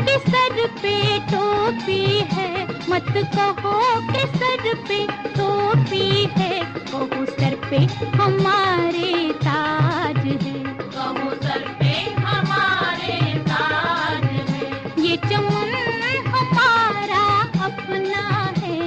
कि सर पे टोपी है, मत कहो कि सर पे टोपी है, कहो सर पे हमारे ताज है, कहो सर पे हमारे ताज है, ये चमन हमारा अपना है।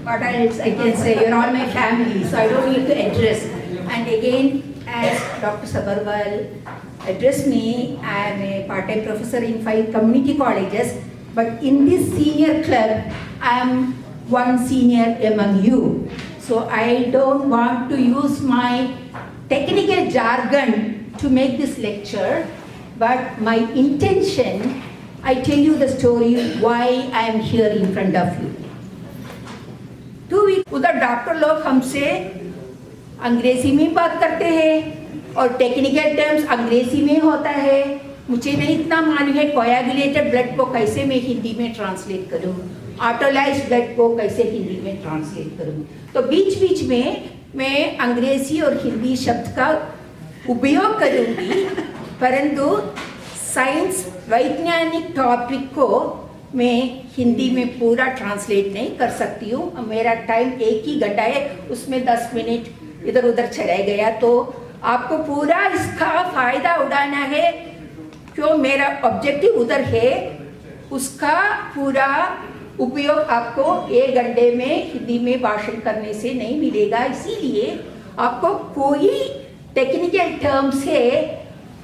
What else I can say? You're all my family, so I don't need to address. And again, as Dr. Sabarwal addressed me, I am a part-time professor in 5 community colleges, but in this senior club, I am one senior among you. So I don't want to use my technical jargon to make this lecture, but my intention, I tell you the story why I am here in front of you. 2 weeks उधर doctor लोग हमसे अंग्रेजी में बात करते हैं और technical terms अंग्रेजी में होता है। मुझे नहीं इतना मालूम है कोएगुलेटेड ब्लड को कैसे मैं हिंदी में ट्रांसलेट करूं, ऑटोलाइज्ड ब्लड को कैसे हिंदी में ट्रांसलेट करूं। तो बीच बीच में मैं अंग्रेजी और हिंदी शब्द का उपयोग करूंगी, परंतु साइंस वैज्ञानिक टॉपिक को मैं हिंदी में पूरा ट्रांसलेट नहीं कर सकती हूँ। मेरा टाइम 1 ही घंटा है, उसमें 10 मिनट इधर उधर चला गया, तो आपको पूरा इसका फायदा उठाना है। क्यों मेरा ऑब्जेक्टिव उधर है, उसका पूरा उपयोग आपको 1 घंटे में हिंदी में भाषण करने से नहीं मिलेगा। इसीलिए आपको कोई टेक्निकल टर्म्स है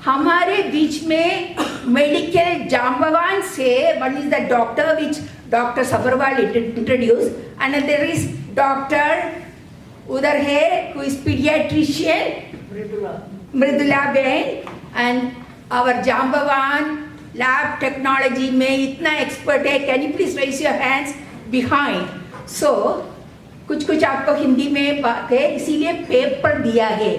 हमारे बीच में मेडिकल जांबवान से, one is the doctor which doctor Sabharwal introduce, another is doctor उधर है who is paediatrician Mridula Ben, and our Jambavan lab technology में इतना एक्सपर्ट है। Can you please raise your hands behind. So कुछ आपको हिंदी में बात है, इसीलिए पेपर दिया है।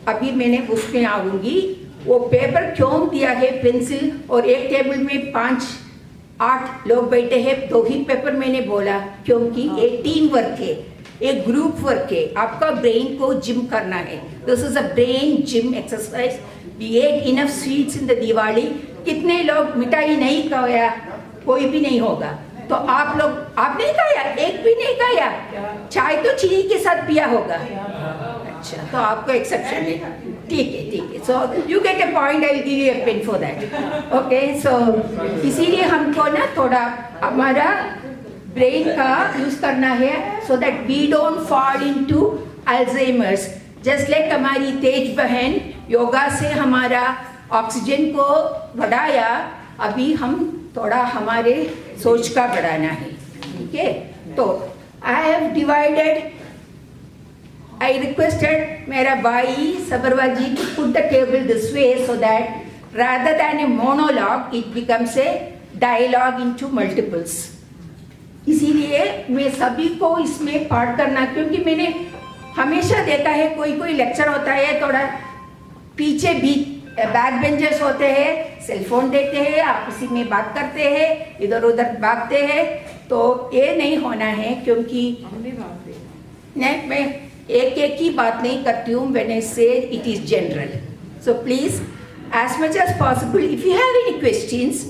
अभी मैंने उसमें आऊंगी, वो पेपर क्यों दिया है, पेंसिल, और एक टेबल में 5-8 लोग बैठे हैं, 2 ही पेपर मैंने बोला क्योंकि एक टीम वर्क है, एक ग्रुप वर्क है। आपका ब्रेन को जिम करना है। This is a brain gym exercise. We ate enough sweets in the Diwali. कितने लोग मिठाई नहीं खाया? कोई भी नहीं होगा। तो आप लोग, आप नहीं खाया? एक भी नहीं खाया? चाय तो चीनी के साथ पिया होगा। अच्छा, तो आपको एक्सेप्शन है। ठीक है। So you get a point, I will give you a pen for that. Okay, so इसीलिए हमको ना थोड़ा हमारा ब्रेन का यूज करना है, so that we don't fall into Alzheimer's. Just like हमारी तेज बहन योगा से हमारा ऑक्सीजन को बढ़ाया, अभी हम थोड़ा हमारे सोच का बढ़ाना है। ठीक है, तो I have divided, I requested मेरा भाई सबरवाल जी to put the table this way so that rather than a monologue it becomes a dialogue into multiples. इसीलिए मैं सभी को इसमें पार्ट करना, क्योंकि मैंने हमेशा देखा है कोई लेक्चर होता है, थोड़ा पीछे भी बैक बेंचर्स होते हैं, सेलफोन देखते हैं, आपसी में बात करते हैं, इधर उधर भागते हैं। तो ये नहीं होना है, क्योंकि नहीं, मैं एक एक की बात नहीं करती हूँ when I say it is general. So please, as much as possible, if you have any questions,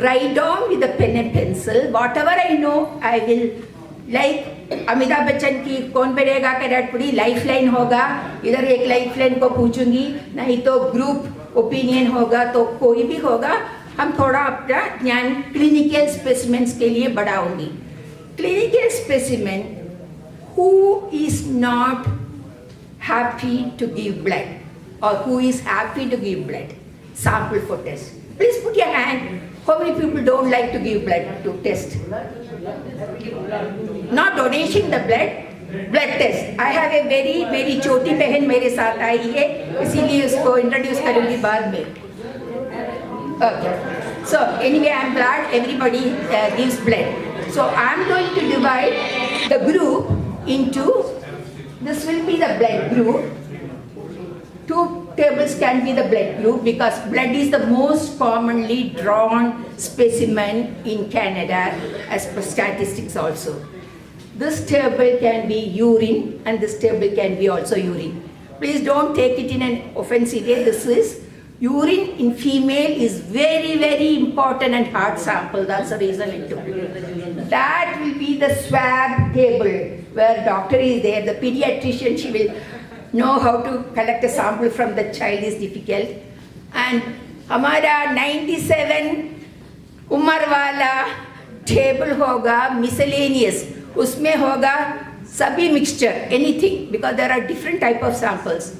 write down with a pen and pencil. Whatever I know, I will, like Amitabh Bachchan की कौन बनेगा करोड़पति लाइफलाइन होगा, इधर एक lifeline को पूछूंगी, नहीं तो ग्रुप ओपिनियन होगा, तो कोई भी होगा, हम थोड़ा अपना ज्ञान क्लिनिकल स्पेसिमेंट्स के लिए बढ़ाऊंगी. Clinical specimen, who is not happy to give blood or who is happy to give blood? Sample for test. Please put your hand. How many people don't like to give blood to test? Not donation the blood test. I have a very छोटी बहन मेरे साथ आई है, इसीलिए उसको introduce करूंगी बाद में. Okay. So anyway, I'm glad everybody gives blood. So I'm going to divide the group into, this will be the blood group. 2 tables can be the blood group because blood is the most commonly drawn specimen in Canada as per statistics also. This table can be urine and this table can be also urine. Please don't take it in an offensive way. This is urine in female is very important and hard sample. That's the reason it took. That will be the swab table where doctor is there. The pediatrician, she will know how to collect a sample from the child is difficult. And हमारा 97 उम्र वाला table होगा miscellaneous. उसमें होगा सभी mixture, anything, because there are different type of samples.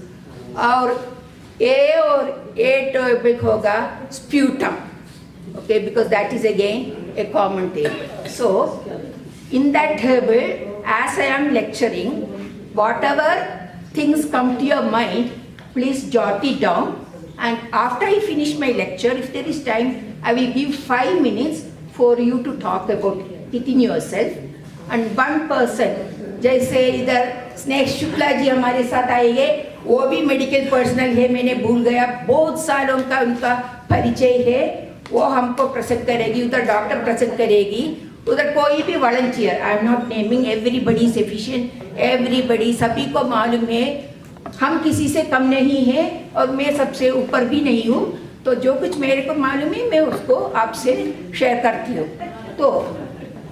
और A table होगा sputum, okay, because that is again a common table. So in that table, as I am lecturing, whatever things come to your mind, please jot it down. And after I finish my lecture, if there is time, I will give 5 minutes for you to talk about it in yourself. And one person, जैसे इधर स्नेह शुक्ला जी हमारे साथ आएंगे, वो भी medical personnel है, मैंने भूल गया, बहुत सालों का उनका परिचय है, वो हमको प्रेजेंट करेगी, उधर डॉक्टर प्रेजेंट करेगी, उधर कोई भी volunteer, I am not naming, everybody sufficient, everybody, सभी को मालूम है, हम किसी से कम नहीं है और मैं सबसे ऊपर भी नहीं हूँ, तो जो कुछ मेरे को मालूम है मैं उसको आपसे शेयर करती हूँ. तो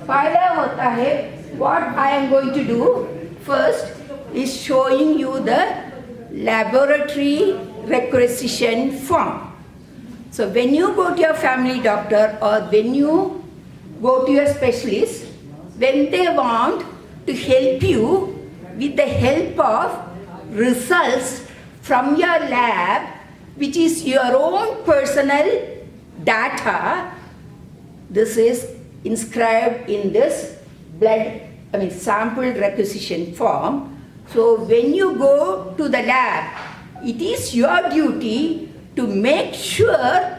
पहला होता है, what I am going to do first is showing you the laboratory requisition form. So when you go to your family doctor or when you go to your specialist, when they want to help you with the help of results from your lab, which is your own personal data, this is inscribed in this sample requisition form. So when you go to the lab, it is your duty to make sure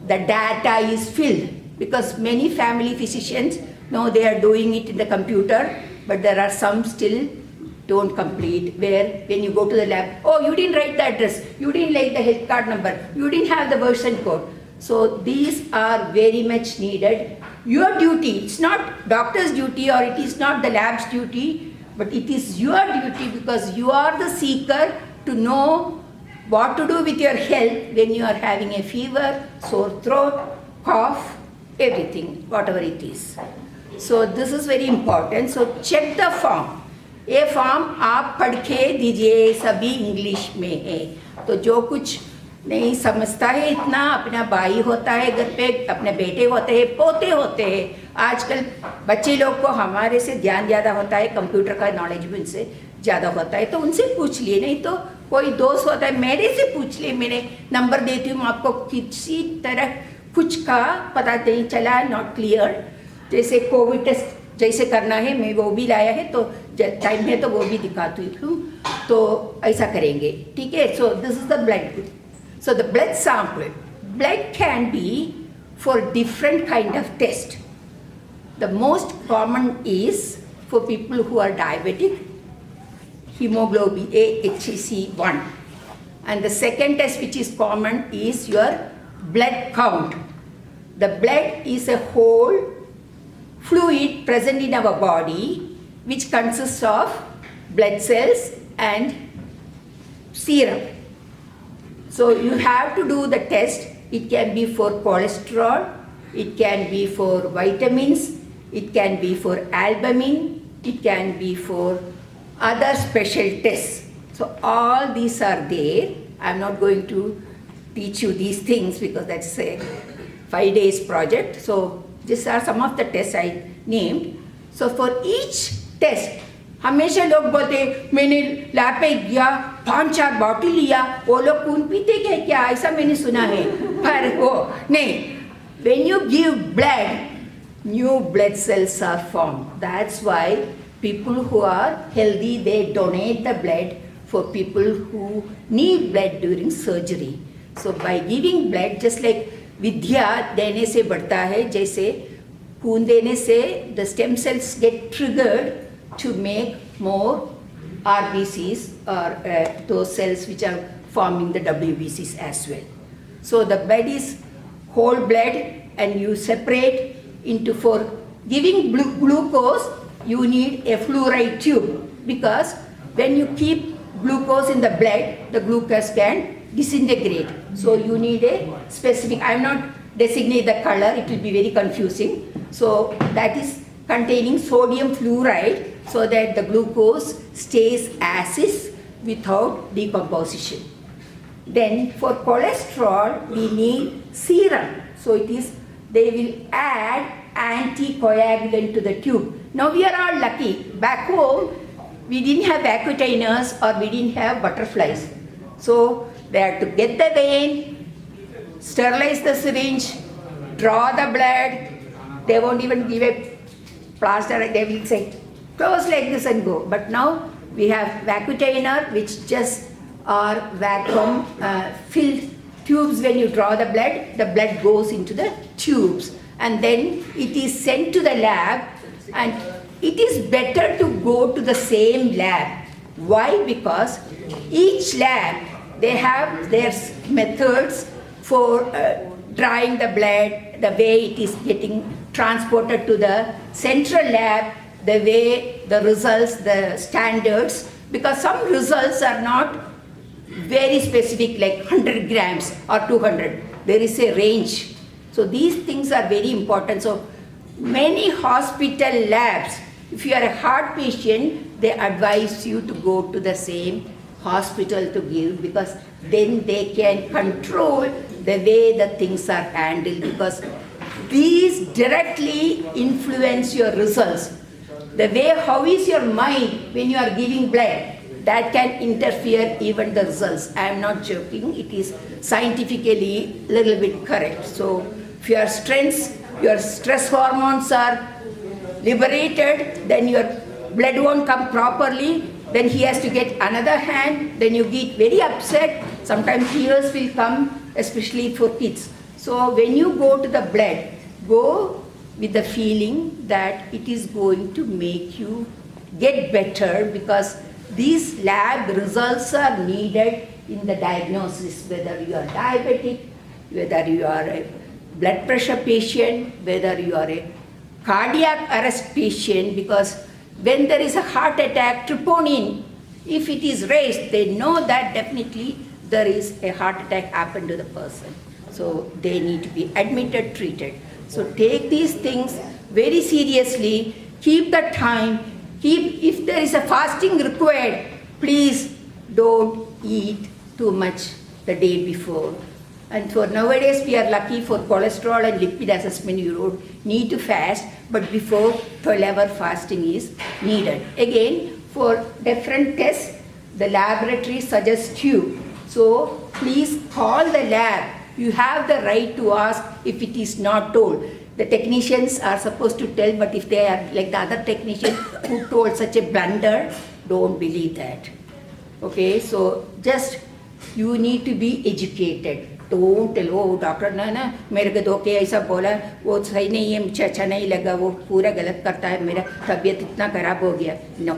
the data is filled, because many family physicians know they are doing it in the computer, but there are some still don't complete, where when you go to the lab, oh, you didn't write the address, you didn't write the health card number, you didn't have the version code. So these are very much needed. Your duty, it's not doctor's duty or it is not the lab's duty, but it is your duty because you are the seeker to know what to do with your health when you are having a fever, sore throat, cough, everything, whatever it is. So this is very important. So check the form. ये form आप पढ़ के दीजिए, सभी English में है, तो जो कुछ नहीं समझता है इतना, अपना भाई होता है घर पे, अपने बेटे होते हैं, पोते होते हैं, आजकल बच्चे लोग को हमारे से ध्यान ज़्यादा होता है, कंप्यूटर का नॉलेज भी उनसे ज़्यादा होता है, तो उनसे पूछ लिए, नहीं तो कोई दोस्त होता है मेरे से पूछ लिए, मैंने नंबर देती हूँ आपको, किसी तरह कुछ का पता नहीं चला, नॉट क्लियर. जैसे कोविड टेस्ट जैसे करना है, मैं वो भी लाया है, तो टाइम है तो वो भी दिखाती हूँ, तो ऐसा करेंगे, ठीक है. So this is the blood. So the blood sample, blood can be for different kind of test. The most common is for people who are diabetic, hemoglobin A, HCC1. And the second test which is common is your blood count. The blood is a whole fluid present in our body which consists of blood cells and serum. So you have to do the test. It can be for cholesterol, it can be for vitamins, it can be for albumin, it can be for other special tests. So all these are there. I'm not going to teach you these things because that's a 5 days project. So these are some of the tests I named. So for each test, हमेशा लोग बोलते मैंने lab पे गया 5-4 bottle लिया वो लोग खून पीते क्या ऐसा मैंने सुना है पर वो नहीं when you give blood new blood cells are formed. That's why people who are healthy they donate the blood for people who need blood during surgery. So by giving blood just like विद्या देने से बढ़ता है जैसे खून देने से the stem cells get triggered to make more RBCs or those cells which are forming the WBCs as well. So the blood is whole blood and you separate into for giving glucose you need a fluoride tube because when you keep glucose in the blood the glucose can disintegrate. So you need a specific, I am not designate the color, it will be very confusing. So that is containing sodium fluoride so that the glucose stays as is without decomposition. Then for cholesterol we need serum. So it is, they will add anticoagulant to the tube. Now we are all lucky. Back home we didn't have vacuuminers or we didn't have butterflies. So they had to get the vein, sterilize the syringe, draw the blood. They won't even give a plaster, they will say close like this and go. But now we have vacuuminer which just are vacuum filled tubes. When you draw the blood goes into the tubes and then it is sent to the lab, and it is better to go to the same lab. Why? Because each lab they have their methods for drawing the blood, the way it is getting transported to the central lab, the way the results, the standards, because some results are not very specific like 100 grams or 200. There is a range. So these things are very important. So many hospital labs, if you are a heart patient, they advise you to go to the same hospital to give because then they can control the way the things are handled because these directly influence your results. The way how is your mind when you are giving blood, that can interfere even the results. I am not joking, it is scientifically a little bit correct. So if your stress hormones are liberated, then your blood won't come properly, then he has to get another hand, then you get very upset, sometimes tears will come, especially for kids. So when you go to the blood, go with the feeling that it is going to make you get better because these lab results are needed in the diagnosis, whether you are diabetic, whether you are a blood pressure patient, whether you are a cardiac arrest patient, because when there is a heart attack, troponin, if it is raised, they know that definitely there is a heart attack happened to the person. So they need to be admitted, treated. So take these things very seriously, keep the time, if there is a fasting required, please don't eat too much the day before. And for nowadays we are lucky for cholesterol and lipid assessment you don't need to fast, but before 12-hour fasting is needed. Again, for different tests, the laboratory suggests you. So please call the lab. You have the right to ask if it is not told. The technicians are supposed to tell, but if they are like the other technician who told such a blunder, don't believe that. Okay, so just you need to be educated. Don't tell, oh doctor ने ना मेरे को धोखे ऐसा बोला वो सही नहीं है मुझे अच्छा नहीं लगा वो पूरा गलत करता है मेरा तबीयत इतना खराब हो गया. No,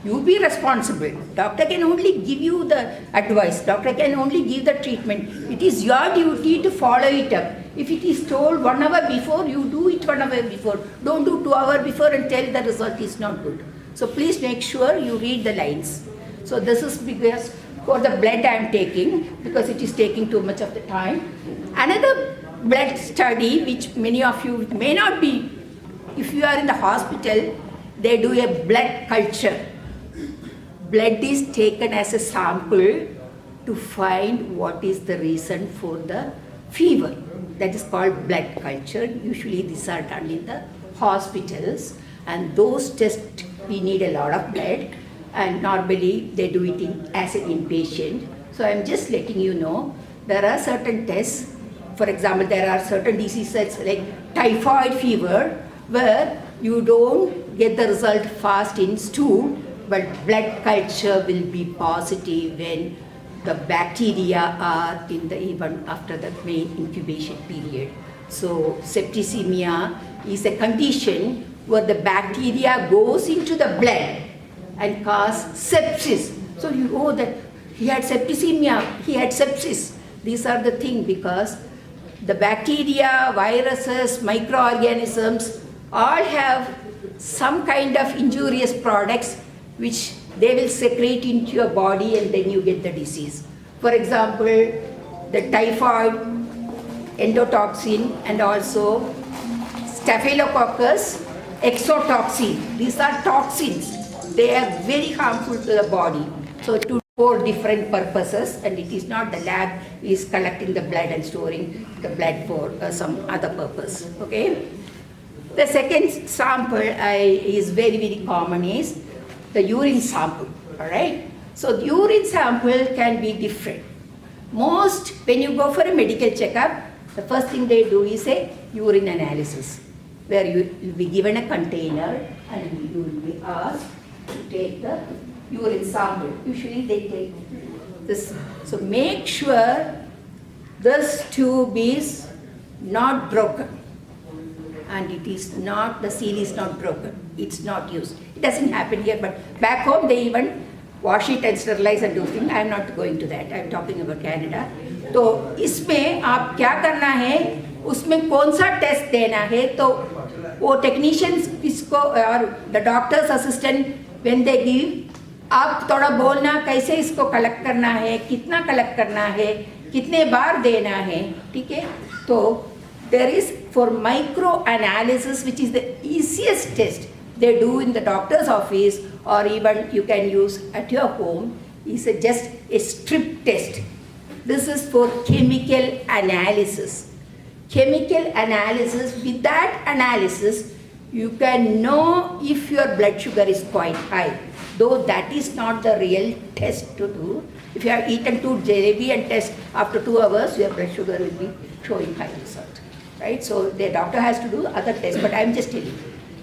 you be responsible. Doctor can only give you the advice. Doctor can only give the treatment. It is your duty to follow it up. If it is told 1 hour before, you do it 1 hour before. Don't do 2 hours before and tell the result is not good. So please make sure you read the lines. So this is because for the blood I am taking, because it is taking too much of the time. Another blood study which many of you may not be, if you are in the hospital, they do a blood culture. Blood is taken as a sample to find what is the reason for the fever. That is called blood culture. Usually these are done in the hospitals, and those tests we need a lot of blood, and normally they do it as an inpatient. So I'm just letting you know there are certain tests. For example, there are certain diseases like typhoid fever where you don't get the result fast in stool, but blood culture will be positive when the bacteria are in the even after the main incubation period. So septicemia is a condition where the bacteria goes into the blood and cause sepsis. So you know that he had septicemia, he had sepsis. These are the things because the bacteria, viruses, microorganisms all have some kind of injurious products which they will secrete into your body and then you get the disease. For example, the typhoid endotoxin and also staphylococcus exotoxin. These are toxins. They are very harmful to the body. So for different purposes, and it is not the lab is collecting the blood and storing the blood for some other purpose. Okay. The second sample is very, very common is the urine sample. All right. So the urine sample can be different. Most, when you go for a medical checkup, the first thing they do is a urine analysis, where you will be given a container and you will be asked to take the urine sample. Usually they take this. So make sure this tube is not broken, and it is not, the seal is not broken. It's not used. It doesn't happen here, but back home they even wash it and sterilize and do things. I am not going to that. I am talking about Canada. तो इसमें आप क्या करना है, उसमें कौन सा test देना है, तो वो टेक्नीशियंस इसको और the doctors assistant when they give, आप थोड़ा बोलना कैसे इसको कलेक्ट करना है, कितना कलेक्ट करना है, कितने बार देना है, ठीक है. तो there is for micro analysis, which is the easiest test they do in the doctor's office or even you can use at your home, is just a strip test. This is for chemical analysis. Chemical analysis, with that analysis you can know if your blood sugar is quite high, though that is not the real test to do. If you have eaten 2 jalebi and test after 2 hours, your blood sugar will be showing high result, right? So the doctor has to do other tests, but I am just telling you.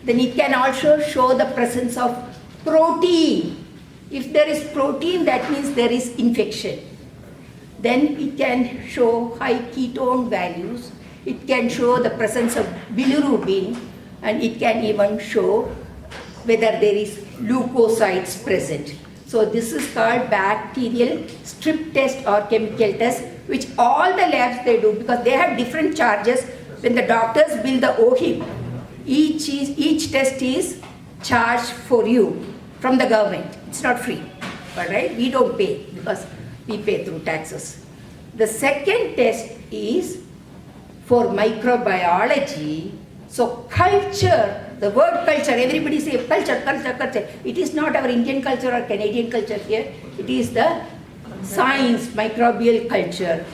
Then it can also show the presence of protein. If there is protein, that means there is infection. Then it can show high ketone values. It can show the presence of bilirubin, and it can even show whether there is leukocytes present. So this is called bacterial strip test or chemical test, which all the labs they do because they have different charges. When the doctors bill the OHIP, each test is charged for you from the government. It's not free, all right? We don't pay because we pay through taxes. The second test is for microbiology. So culture, the word culture, everybody say culture, culture, culture. It is not our Indian culture or Canadian culture here. It is the science, microbial culture.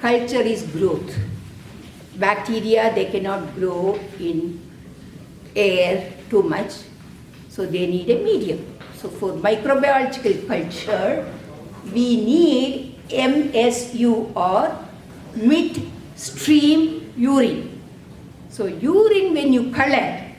Culture is growth. Bacteria, they cannot grow in air too much, so they need a medium. So for microbiological culture, we need MSU or midstream urine. So urine, when you collect,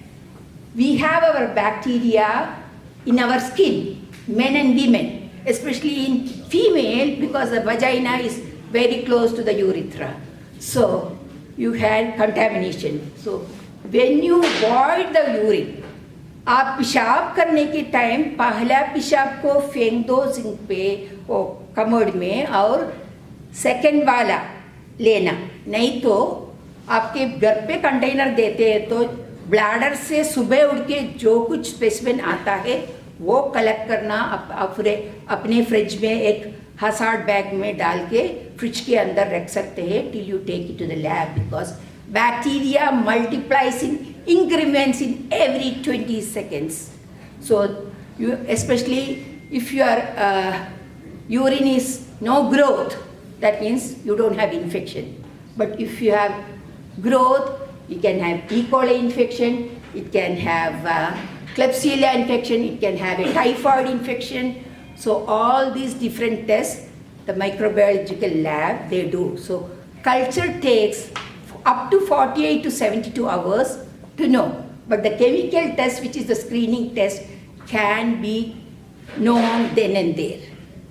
we have our bacteria in our skin, men and women, especially in female because the vagina is very close to the urethra. So you had contamination. So when you void the urine, आप पेशाब करने के time पहला पेशाब को फेंक दो sink पे वो कमोड में और सेकंड वाला लेना, नहीं तो आपके घर पे कंटेनर देते हैं तो ब्लैडर से सुबह उठ के जो कुछ स्पेसिमेन आता है वो कलेक्ट करना अपने फ्रिज में एक हजार्ड बैग में डाल के फ्रिज के अंदर रख सकते हैं till you take it to the lab, because bacteria multiplies in increments in every 20 seconds. So you, especially if your urine is no growth, that means you don't have infection. But if you have growth, you can have E. coli infection, it can have Klebsiella infection, it can have a typhoid infection. So all these different tests, the microbiological lab, they do. So culture takes up to 48 to 72 hours to know. But the chemical test, which is the screening test, can be known then and there,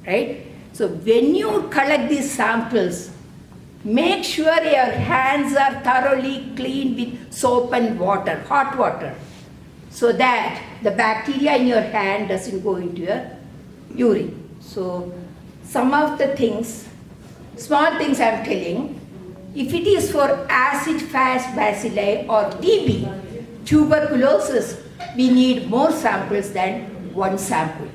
right? So when you collect these samples, make sure your hands are thoroughly cleaned with soap and water, hot water, so that the bacteria in your hand doesn't go into your urine. So some of the things, small things I'm telling, if it is for acid-fast bacilli or TB, tuberculosis, we need more samples than one sample.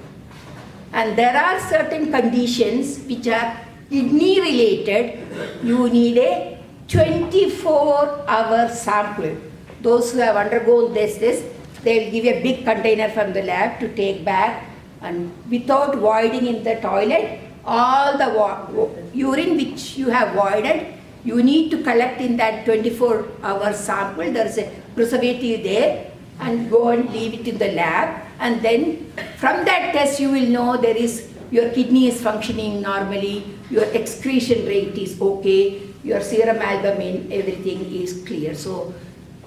And there are certain conditions which are kidney related, you need a 24-hour sample. Those who have undergone this, they'll give a big container from the lab to take back, and without voiding in the toilet, all the urine which you have voided, you need to collect in that 24-hour sample. There is a preservative there, and go and leave it in the lab. And then from that test you will know there is, your kidney is functioning normally, your excretion rate is okay, your serum albumin, everything is clear. So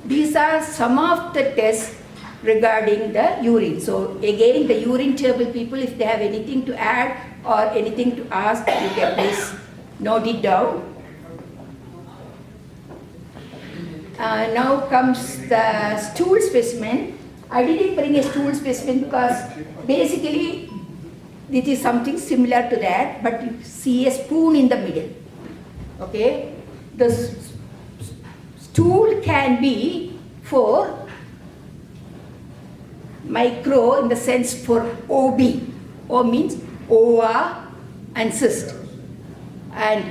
these are some of the tests regarding the urine. So again, the urine table people, if they have anything to add or anything to ask, you can please note it down. Now comes the stool specimen. I didn't bring a stool specimen because basically it is something similar to that, but you see a spoon in the middle. Okay? The stool can be for micro in the sense for OB. O means ova and cyst. And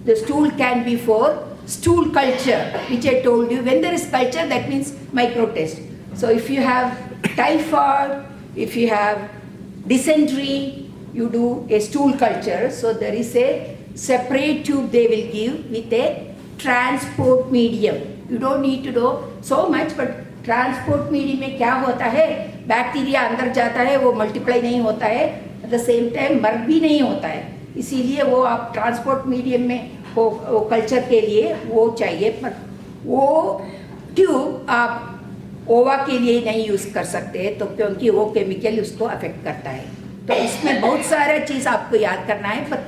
the stool can be for stool culture, which I told you. When there is culture, that means micro test. So if you have typhoid, if you have dysentery, you do a stool culture. So there is a separate tube they will give with a transport medium. You don't need to do so much, but transport medium में क्या होता है, bacteria अंदर जाता है, वो multiply नहीं होता है, एट द सेम टाइम मर भी नहीं होता है, इसीलिए वो आप ट्रांसपोर्ट मीडियम में वो कल्चर के लिए वो चाहिए। पर वो ट्यूब आप ओवा के लिए नहीं यूज़ कर सकते, तो क्योंकि वो केमिकल उसको अफेक्ट करता है। तो इसमें बहुत सारा चीज़ आपको याद करना है, पर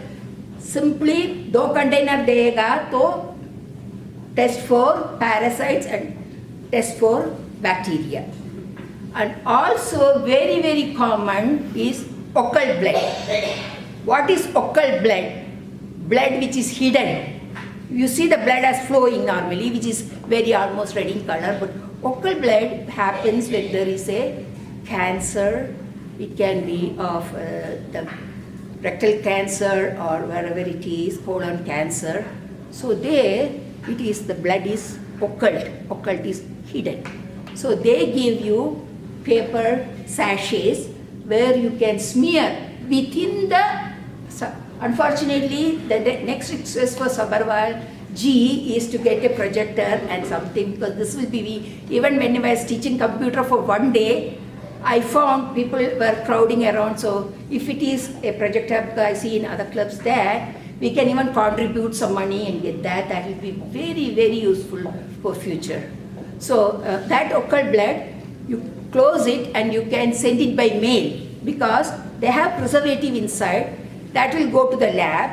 सिंपली 2 कंटेनर देगा तो test for parasites and test for bacteria. And also very common is occult blood. What is occult blood? Blood which is hidden. You see the blood as flowing normally, which is very almost red in color, but occult blood happens when there is a cancer. It can be of the rectal cancer or wherever it is, colon cancer. So there it is, the blood is occult. Occult is hidden. So they give you paper sachets where you can smear within the, unfortunately the next request for Sabarwal G is to get a projector and something, because this will be, even when I was teaching computer for one day, I found people were crowding around. So if it is a projector, because I see in other clubs there, we can even contribute some money and get that. That will be very useful for future. So that occult blood, you close it and you can send it by mail, because they have preservative inside. That will go to the lab.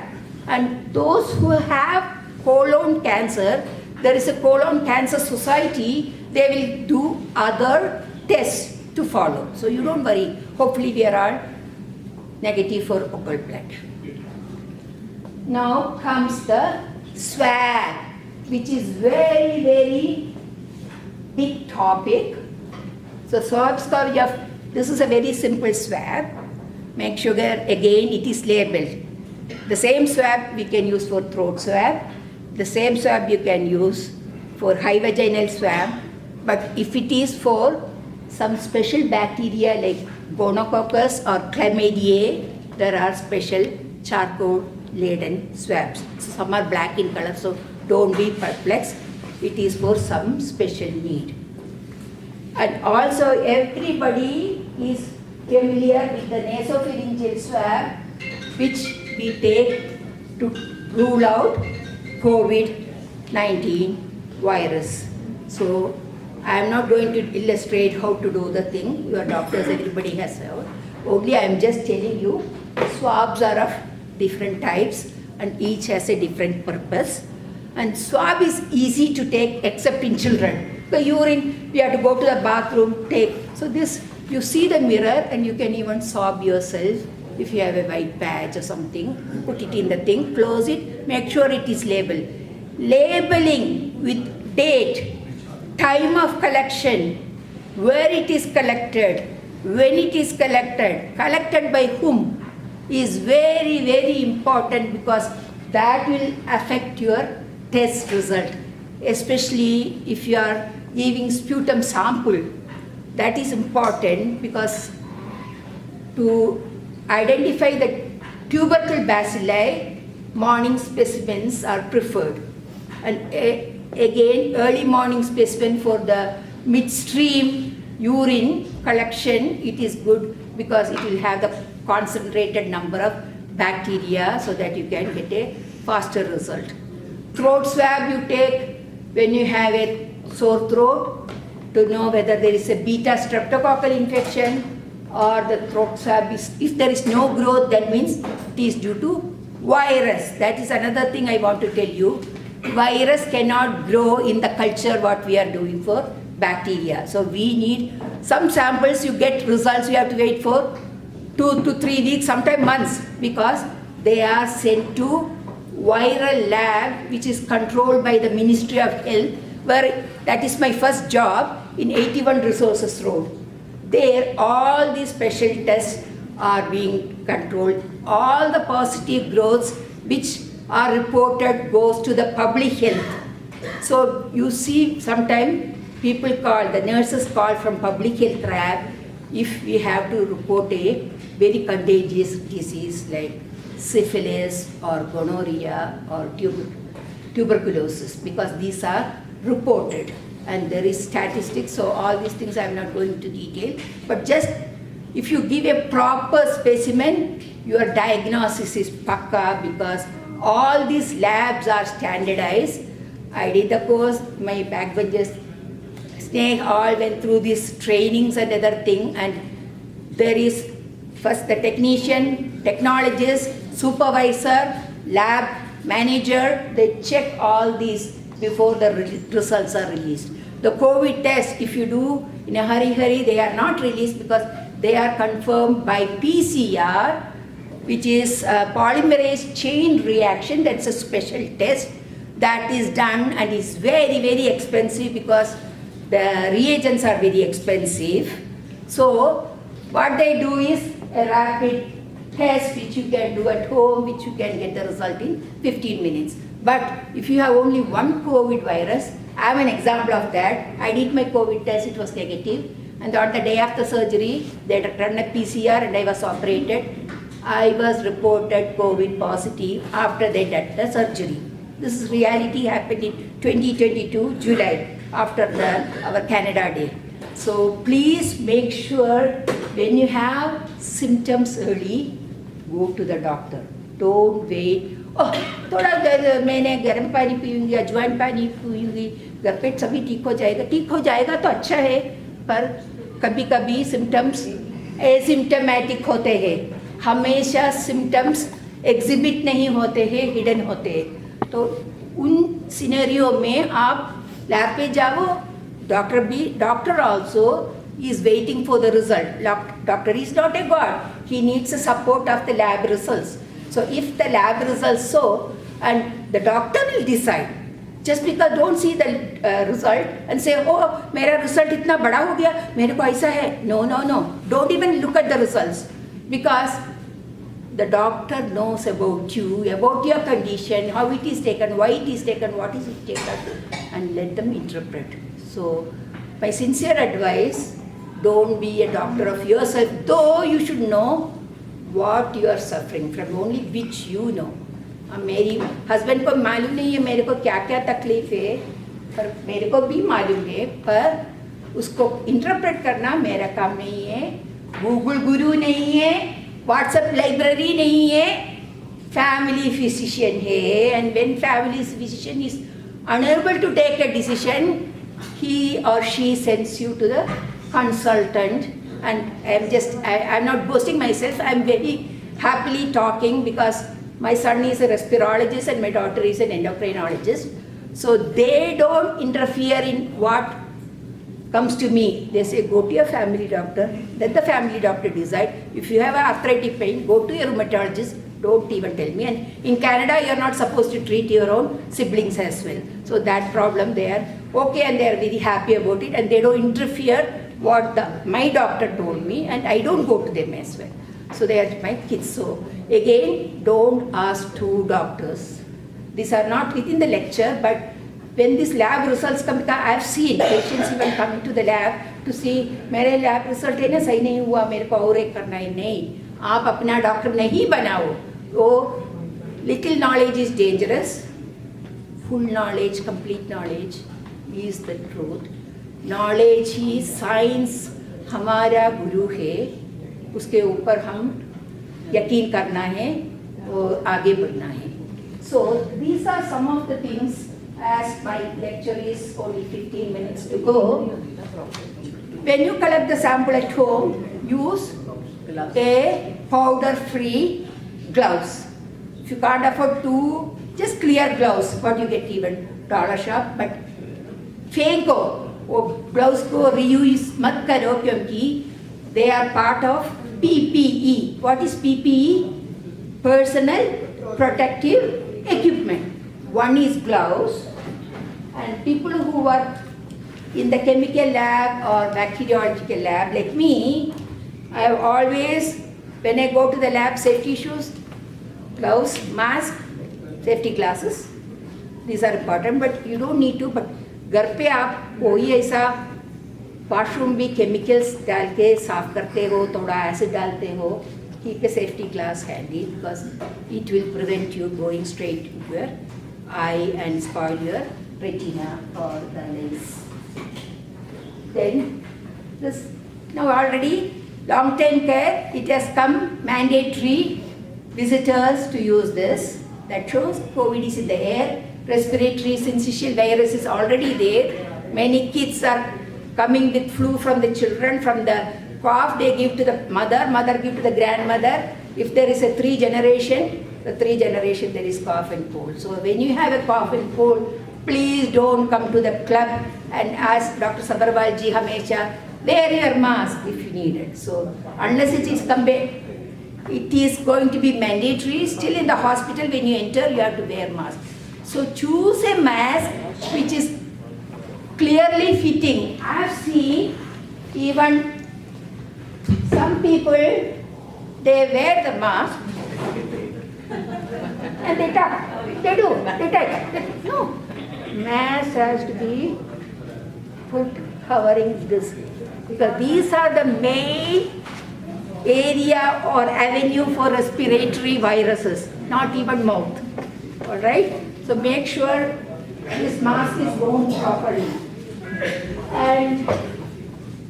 And those who have colon cancer, there is a colon cancer society, they will do other tests to follow. So you don't worry. Hopefully we are all negative for occult blood. Now comes the swab, which is very big topic. So swabs का जब This is a very simple swab. Make sure again it is labeled. The same swab we can use for throat swab. The same swab you can use for high vaginal swab. But if it is for some special bacteria like gonococcus or chlamydia, there are special charcoal laden swabs. Some are black in color, so don't be perplexed. It is for some special need. And also everybody is familiar with the nasopharyngeal swab, which we take to rule out COVID-19 virus. So I am not going to illustrate how to do the thing. Your doctors, everybody has heard. Only I am just telling you, swabs are of different types and each has a different purpose. And swab is easy to take except in children. The urine, we have to go to the bathroom, take. So this, you see the mirror and you can even swab yourself if you have a white patch or something. Put it in the thing, close it, make sure it is labeled. Labeling with date, time of collection, where it is collected, when it is collected by whom is very, very important because that will affect your test result, especially if you are giving sputum sample. That is important because to identify the tubercle bacilli, morning specimens are preferred. And again, early morning specimen for the midstream urine collection, it is good because it will have the concentrated number of bacteria so that you can get a faster result. Throat swab you take when you have a sore throat to know whether there is a beta streptococcal infection or the throat swab is, if there is no growth, that means it is due to virus. That is another thing I want to tell you. Virus cannot grow in the culture what we are doing for bacteria. So we need some samples, you get results, you have to wait for 2 to 3 weeks, sometimes months, because they are sent to viral lab which is controlled by the Ministry of Health, where that is my first job in 81 Resources Road. There all these special tests are being controlled. All the positive growths which are reported goes to the public health. So you see sometimes people call, the nurses call from public health lab if we have to report a very contagious disease like syphilis or gonorrhea or tuberculosis, because these are reported and there is statistics. So all these things I am not going into detail, but just if you give a proper specimen, your diagnosis is pakka because all these labs are standardized. I did the course, my Magm just Sneh all went through these trainings and other thing, and there is first the technician, technologist, supervisor, lab manager, they check all these before the results are released. The COVID test, if you do in a hurry, they are not released because they are confirmed by PCR, which is a polymerase chain reaction. That's a special test that is done and is very, very expensive because the reagents are very expensive. So what they do is a rapid test which you can do at home, which you can get the result in 15 minutes. But if you have only one COVID virus, I am an example of that. I did my COVID test, it was negative. And on the day after surgery, they ran a PCR and I was operated. I was reported COVID positive after they did the surgery. This is reality, happened in 2022, July, after our Canada Day. So please make sure when you have symptoms early, go to the doctor. Don't wait. Oh, थोड़ा मैंने गर्म पानी पीऊँगी, अजवाइन पानी पीऊँगी, घर पे सभी ठीक हो जाएगा तो अच्छा है, पर कभी-कभी symptoms asymptomatic होते हैं. हमेशा symptoms exhibit नहीं होते हैं, hidden होते हैं. तो उन सिनेरियो में आप लैब पे जाओ, doctor also is waiting for the result. Doctor is not a god. He needs the support of the lab results. So if the lab results so, and the doctor will decide, Just because don't see the result and say, oh, मेरा result इतना बड़ा हो गया, मेरे को ऐसा है. No, no, no. Don't even look at the results, because the doctor knows about you, about your condition, how it is taken, why it is taken, what is it taken, and let them interpret. So, my sincere advice, don't be a doctor of yourself, though you should know what you are suffering from, only which you know. मेरी husband को मालूम नहीं है मेरे को क्या क्या तकलीफ है, पर मेरे को भी मालूम है, पर उसको इंटरप्रेट करना मेरा काम नहीं है. गूगल गुरु नहीं है, व्हाट्सएप लाइब्रेरी नहीं है, फैमिली फिजिशियन है. And when family physician is unable to take a decision, he or she sends you to the consultant. And I'm not boasting myself, I'm very happily talking, because my son is a respirologist and my daughter is an endocrinologist. So they don't interfere in what comes to me. They say, go to your family doctor, let the family doctor decide. If you have arthritic pain, go to your rheumatologist, don't even tell me. And in Canada, you're not supposed to treat your own siblings as well. So that problem they are okay, and they are very happy about it, and they don't interfere what my doctor told me, and I don't go to them as well. So they are my kids. So again, don't ask two doctors. These are not within the lecture, but when these lab results come, I have seen patients even coming to the lab to see, मेरे lab result है ना सही नहीं हुआ, मेरे को और एक करना है. नहीं, आप अपना डॉक्टर नहीं बनाओ. वो little knowledge is dangerous. Full knowledge, complete knowledge is the truth. Knowledge he science हमारा गुरु है, उसके ऊपर हम यकीन करना है और आगे बढ़ना है. So these are some of the things. As my lecture is only 15 minutes to go, when you collect the sample at home, use a powder-free gloves. If you can't afford to, just clear gloves, what you get even dollar shop. But फेंको वो gloves को reuse मत करो, क्योंकि they are part of PPE. What is PPE? Personal protective equipment. One is gloves, and people who work in the chemical lab or bacteriological lab like me, I have always, when I go to the lab, safety shoes, gloves, mask, safety glasses. These are important, but you don't need to. But घर पे आप कोई ऐसा washroom भी chemicals डाल के साफ करते हो, थोड़ा एसिड डालते हो, keep a safety glass handy, because it will prevent you going straight into your eye and spoil your retina or the lens. Then this, now already long-term care, it has come mandatory visitors to use this. That shows COVID is in the air, respiratory syncytial virus is already there. Many kids are coming with flu from the children, from the cough they give to the mother, mother give to the grandmother. If there is a the three generation there is cough and cold. So when you have a cough and cold, please don't come to the club and ask Dr. Sabharwal ji hamesha, wear your mask if you need it. So unless it is going to be mandatory, still in the hospital when you enter you have to wear mask. So choose a mask which is clearly fitting. I have seen even some people, they wear the mask and they talk. They touch. No. Mask has to be put covering this, because these are the main area or avenue for respiratory viruses, not even mouth. Alright? So make sure this mask is worn properly. And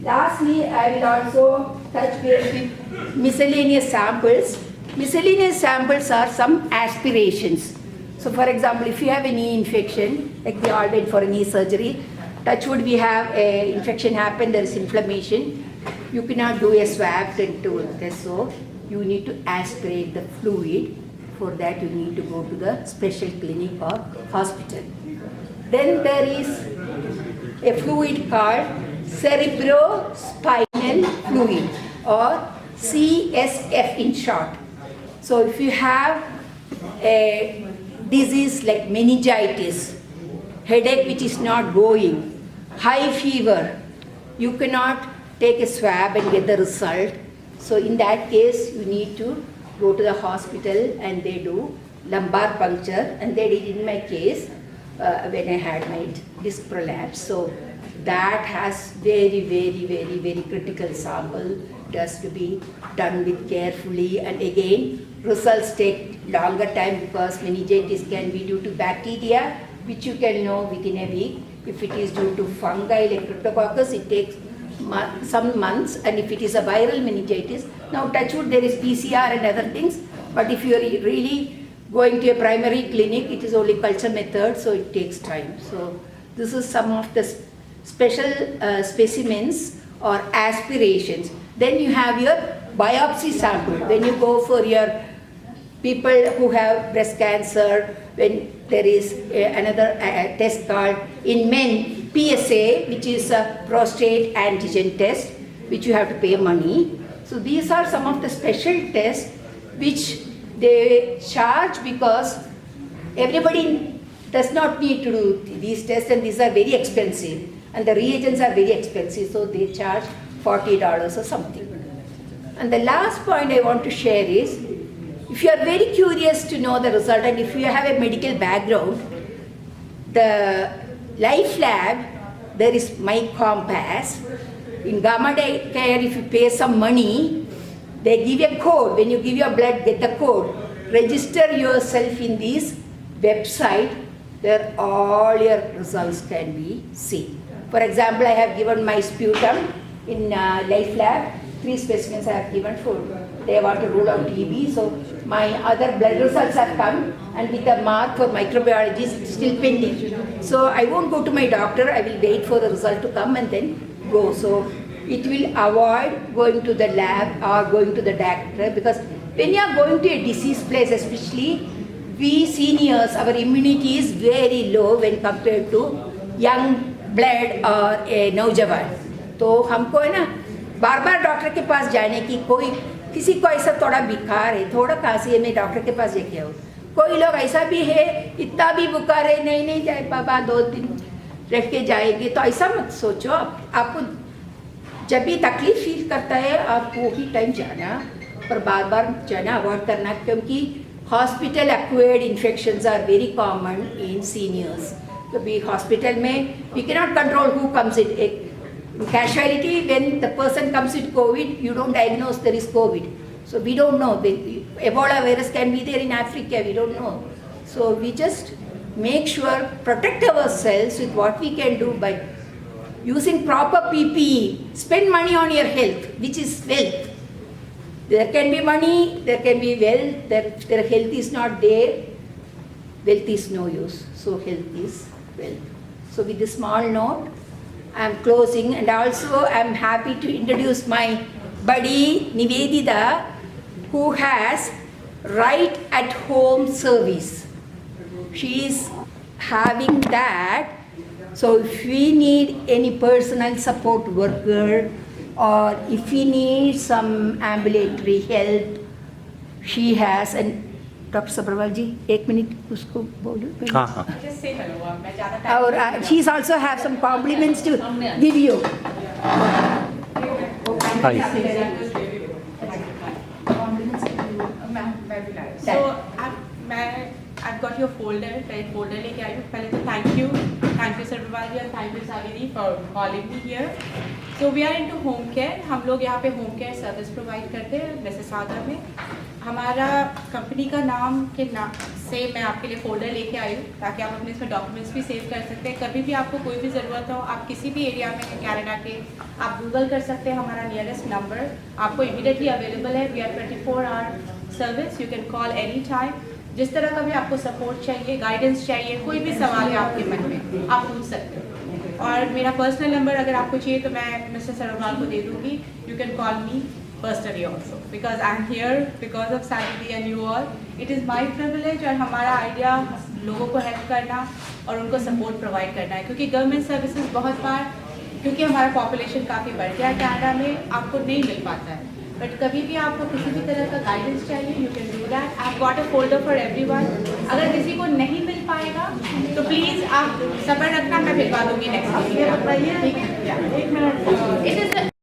lastly, I will also touch base with miscellaneous samples. Miscellaneous samples are some aspirations. So for example, if you have a knee infection, like we all went for a knee surgery, touch wood, we have a infection happen, there is inflammation, you cannot do a swab and do this, so you need to aspirate the fluid. For that you need to go to the special clinic or hospital. Then there is a fluid called cerebrospinal fluid, or CSF in short. So if you have a disease like meningitis, headache which is not going, high fever, you cannot take a swab and get the result. So in that case, you need to go to the hospital and they do lumbar puncture, and they did in my case when I had my disc prolapse. So that has very critical sample. It has to be done with carefully, and again results take longer time because meningitis can be due to bacteria, which you can know within a week. If it is due to fungi like cryptococcus, it takes some months, and if it is a viral meningitis, now touch wood, there is PCR and other things, but if you are really going to a primary clinic, it is only culture method, so it takes time. So this is some of the special specimens or aspirations. Then you have your biopsy sample. When you go for your people who have breast cancer, when there is another test called in men PSA, which is a prostate antigen test, which you have to pay money. So these are some of the special tests which they charge because everybody does not need to do these tests, and these are very expensive, and the reagents are very expensive, so they charge $40 or something. And the last point I want to share is, if you are very curious to know the result, and if you have a medical background, the Life Lab, there is Magm pass. In Gamma Day Care, if you pay some money, they give a code. When you give your blood, get the code. Register yourself in this website, where all your results can be seen. For example, I have given my sputum in Life Lab. 3 specimens I have given for, they want to rule out TB. So my other blood results have come, and with a mark for microbiology is still pending. So I won't go to my doctor, I will wait for the result to come and then go. So it will avoid going to the lab or going to the doctor, because when you are going to a disease place, especially we seniors, our immunity is very low when compared to young blood or a नौजवान. तो हमको है ना बार बार doctor के पास जाने की, कोई किसी को ऐसा थोड़ा बुखार है, थोड़ा खांसी है, मैं डॉक्टर के पास लेके आऊँ. कोई लोग ऐसा भी है, इतना भी बुखार है, नहीं जाए पापा 2 दिन रह के जाएंगे. तो ऐसा मत सोचो. आपको जब भी तकलीफ फील करता है, आप वो ही टाइम जाना, पर बार बार जाना अवॉइड करना, क्योंकि hospital acquired infections are very common in seniors. तो भी हॉस्पिटल में we can not control who comes it. Casualty, when the person comes with COVID, you don't diagnose there is COVID. So we don't know. The Ebola virus can be there in Africa, we don't know. So we just make sure, protect ourselves with what we can do by using proper PPE. Spend money on your health, which is wealth. There can be money, there can be wealth. Their health is not there, wealth is no use. So health is wealth. So with this small note, I am closing, and also I am happy to introduce my buddy Nivedita, who has right at home service. She is having that. So if we need any personal support worker, or if we need some ambulatory help, she has. And Dr. Sabharwal ji, 1 minute उसको बोलो. हाँ. और she also have some compliments to give you. So I've got your folder, right? Folder लेके आई हूँ. पहले तो thank you Sabharwal ji, and thank you Savini for calling me here. So we are into home care. हम लोग यहाँ पे home care service provide करते हैं मिसिसागा में. हमारा कंपनी का नाम के से मैं आपके लिए फोल्डर लेके आई हूँ, ताकि आप अपने इसमें डॉक्यूमेंट्स भी सेव कर सकते हैं. कभी भी आपको कोई भी ज़रूरत हो, आप किसी भी एरिया में कनाडा के, आप गूगल कर सकते हैं. हमारा नियरेस्ट नंबर आपको इमीडिएटली अवेलेबल है. We are 24 hour service, you can call any time. जिस तरह का भी आपको सपोर्ट चाहिए, गाइडेंस चाहिए, कोई भी सवाल है आपके मन में, आप पूछ सकते हैं. और मेरा पर्सनल नंबर अगर आपको चाहिए तो मैं मिस्टर सरवाल को दे दूँगी. You can call me personally also, because I am here because of Sanity and you all. It is my privilege, और हमारा आइडिया लोगों को हेल्प करना और उनको सपोर्ट प्रोवाइड करना है. क्योंकि गवर्नमेंट सर्विसेज बहुत बार, क्योंकि हमारा पॉपुलेशन काफ़ी बढ़ गया है कनाडा में, आपको नहीं मिल पाता है. बट कभी भी आपको किसी भी तरह का गाइडेंस चाहिए, you can do that. I have got a folder for everyone. अगर किसी को नहीं मिल पाएगा तो प्लीज़ आप सब्र रखना, मैं भिजवा दूंगी नेक्स्ट वीक। बताइए, एक मिनट, इट इज़